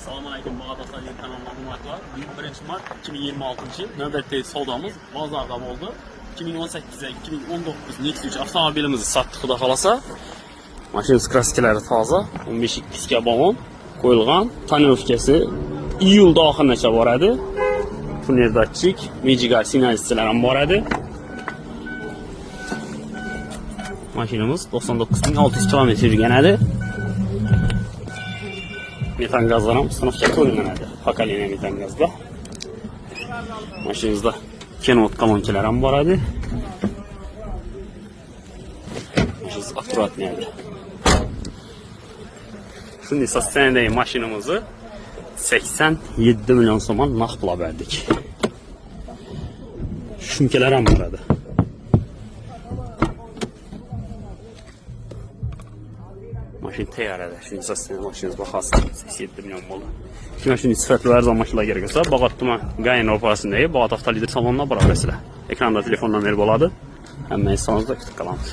Assalomu alaykum, Bağdat Ali kanalından hurmatlar. 1 Mart 2026 yıl növbətdəki savdamız bazarda oldu. 2018'e 2019 Nexus 3 avtomobilimizi sattık xuda xalasa. Maşın kraskaları taza, 15 piska balon qoyulğan, tonirovkası iyulda axırınacha boradi. Tuner datchik, Magical signalistlar ham boradi. Maşinamiz 99.600 km yurganadi. Metan gazlar ham sınıfça qo'yiladi. Pakaliniya metan gazda. Mashinamizda Kenwood kolonkalar ham boradi. Mashinamiz akkuratniyadi. Shunday sostenidagi mashinamizni 87 milyon so'mdan naqd pulga berdik. Shumkalar ham boradi. Maşin tayyorada. Shunday sostenida mashinamiz bahasi 87 milyon bo'ldi. Kim shunday sifatli arzon mashinalar kerak bo'lsa, Bag'at tuman Gayin ro'parasidagi Bag'at avtolider saloniga boraverasizlar. Ekranda telefon nomeri bo'ladi. Hammangiz soningizda kutib qolamiz.